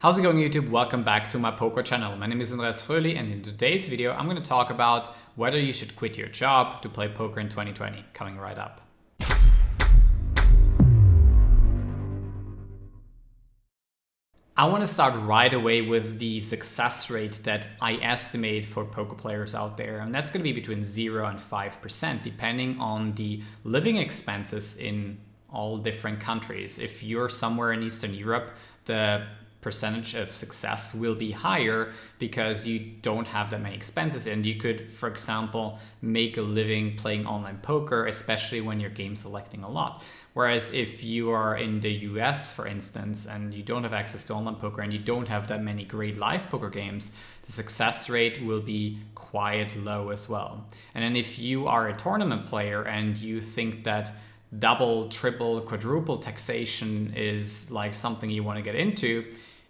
How's it going, YouTube? Welcome back to my poker channel. My name is Andreas, and in today's video I'm going to talk about whether you should quit your job to play poker in 2020, coming right up. I want to start right away with the success rate that I estimate for poker players out there, and that's going to be between 0 and 5%, depending on the living expenses in all different countries. If you're somewhere in Eastern Europe, the percentage of success will be higher because you don't have that many expenses, and you could, for example, make a living playing online poker, especially when you're game selecting a lot. Whereas if you are in the US, for instance, and you don't have access to online poker and you don't have that many great live poker games, the success rate will be quite low as well. And then if you are a tournament player and you think that double, triple, quadruple taxation is like something you want to get into,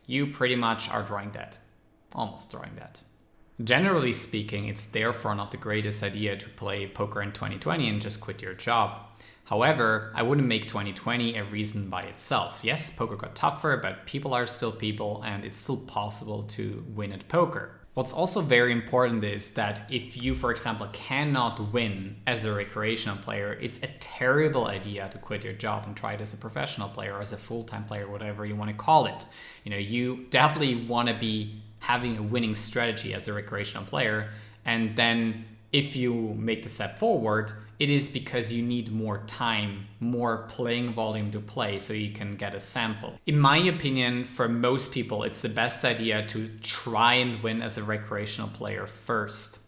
you pretty much are drawing dead, almost drawing dead. Generally speaking, it's therefore not the greatest idea to play poker in 2020 and just quit your job. However, I wouldn't make 2020 a reason by itself. Yes, poker got tougher, but people are still people and it's still possible to win at poker. What's also very important is that if you, for example, cannot win as a recreational player, it's a terrible idea to quit your job and try it as a professional player or as a full-time player, whatever you want to call it. You definitely want to be having a winning strategy as a recreational player. And then if you make the step forward, it is because you need more time, more playing volume to play so you can get a sample. In my opinion, for most people, it's the best idea to try and win as a recreational player first.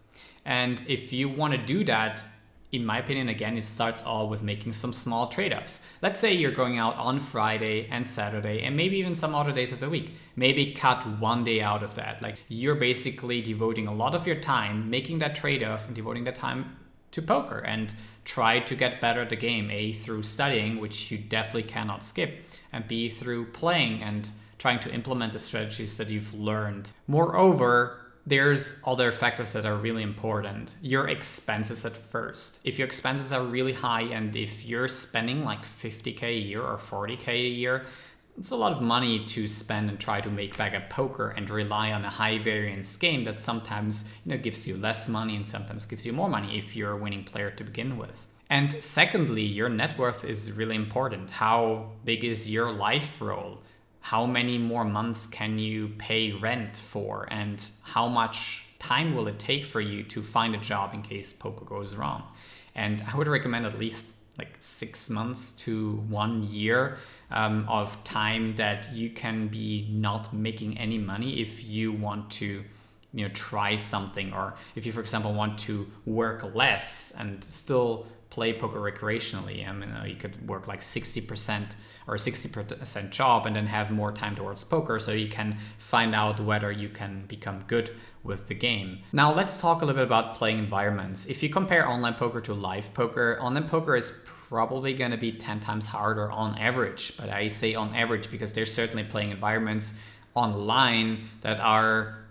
And if you want to do that, in my opinion, again, it starts all with making some small trade-offs. Let's say you're going out on Friday and Saturday and maybe even some other days of the week. Maybe cut one day out of that. Like, you're basically devoting a lot of your time making that trade-off and devoting that time to poker and try to get better at the game, A, through studying, which you definitely cannot skip, and B, through playing and trying to implement the strategies that you've learned. Moreover, there's other factors that are really important. Your expenses at first. If your expenses are really high and if you're spending like 50K a year or 40K a year, it's a lot of money to spend and try to make back at poker and rely on a high variance game that sometimes gives you less money and sometimes gives you more money if you're a winning player to begin with. And secondly, your net worth is really important. How big is your life role? How many more months can you pay rent for? And how much time will it take for you to find a job in case poker goes wrong? And I would recommend at least like 6 months to 1 year of time that you can be not making any money if you want to try something, or if you, for example, want to work less and still play poker recreationally. You could work like 60% or a 60% job and then have more time towards poker so you can find out whether you can become good with the game. Now let's talk a little bit about playing environments. If you compare online poker to live poker, online poker is probably going to be 10 times harder on average, but I say on average because there's certainly playing environments online that are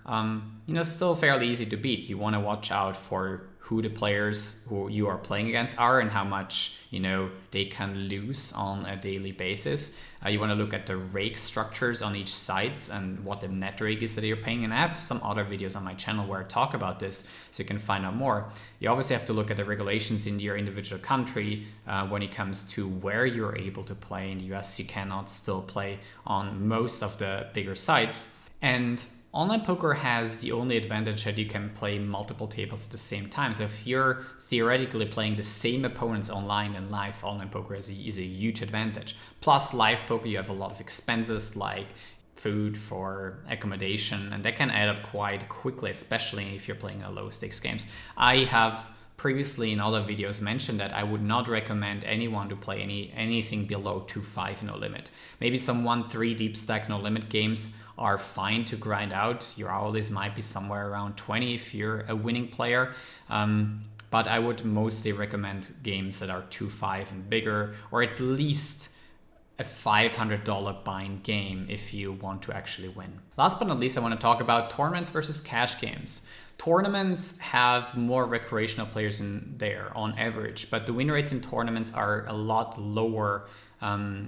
still fairly easy to beat. You want to watch out for who the players who you are playing against are and how much they can lose on a daily basis. You want to look at the rake structures on each side and what the net rake is that you're paying. And I have some other videos on my channel where I talk about this, so you can find out more. You obviously have to look at the regulations in your individual country when it comes to where you're able to play. In the US, you cannot still play on most of the bigger sites. And online poker has the only advantage that you can play multiple tables at the same time. So if you're theoretically playing the same opponents online and live, online poker is a huge advantage. Plus live poker, you have a lot of expenses like food, for accommodation, and that can add up quite quickly, especially if you're playing a low stakes games. I have previously in other videos mentioned that I would not recommend anyone to play anything below 2-5 no limit. Maybe some 1-3 deep stack no limit games are fine to grind out. Your hourlies might be somewhere around 20 if you're a winning player. But I would mostly recommend games that are 2-5 and bigger, or at least a $500 buy-in game if you want to actually win. Last but not least, I want to talk about tournaments versus cash games. Tournaments have more recreational players in there on average, but the win rates in tournaments are a lot lower,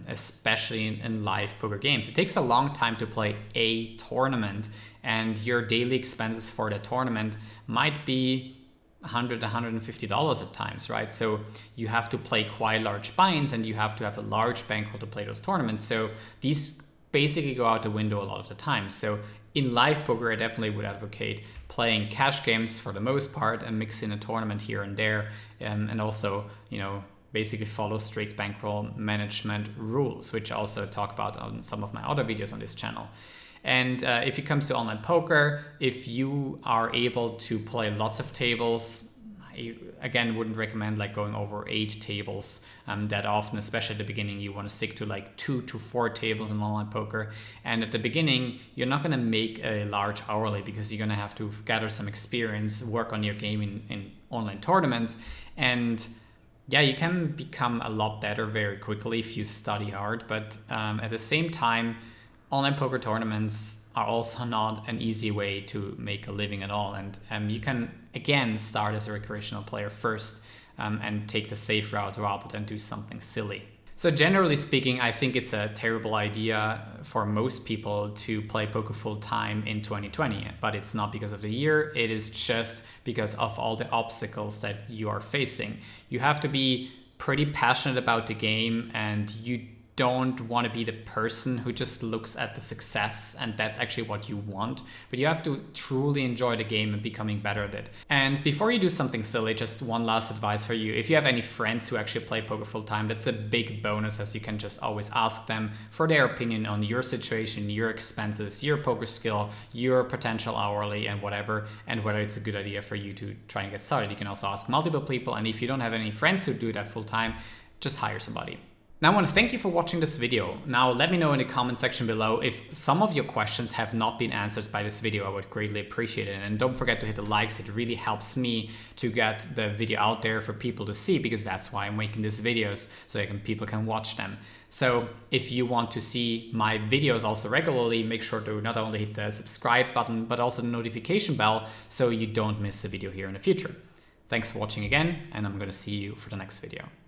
especially in live poker games. It takes a long time to play a tournament, and your daily expenses for the tournament might be $100, $150 at times, right? So you have to play quite large buy-ins and you have to have a large bankroll to play those tournaments. So these basically go out the window a lot of the time. So in live poker, I definitely would advocate playing cash games for the most part and mix in a tournament here and there, and also, basically follow strict bankroll management rules, which I also talk about on some of my other videos on this channel. And if it comes to online poker, if you are able to play lots of tables, I again wouldn't recommend like going over 8 tables that often, especially at the beginning. You want to stick to like 2 to 4 tables in online poker. And at the beginning, you're not going to make a large hourly because you're going to have to gather some experience, work on your game in online tournaments. And yeah, you can become a lot better very quickly if you study hard. But at the same time, online poker tournaments are also not an easy way to make a living at all. And you can, again, start as a recreational player first and take the safe route rather than do something silly. So generally speaking, I think it's a terrible idea for most people to play poker full time in 2020, but it's not because of the year. It is just because of all the obstacles that you are facing. You have to be pretty passionate about the game, and you don't want to be the person who just looks at the success and that's actually what you want, but you have to truly enjoy the game and becoming better at it. And before you do something silly, just one last advice for you. If you have any friends who actually play poker full time, that's a big bonus, as you can just always ask them for their opinion on your situation, your expenses, your poker skill, your potential hourly and whatever, and whether it's a good idea for you to try and get started. You can also ask multiple people, and if you don't have any friends who do that full time, just hire somebody. Now I want to thank you for watching this video. Now let me know in the comment section below if some of your questions have not been answered by this video. I would greatly appreciate it. And don't forget to hit the likes. It really helps me to get the video out there for people to see, because that's why I'm making these videos, so people can watch them. So if you want to see my videos also regularly, make sure to not only hit the subscribe button, but also the notification bell so you don't miss a video here in the future. Thanks for watching again, and I'm going to see you for the next video.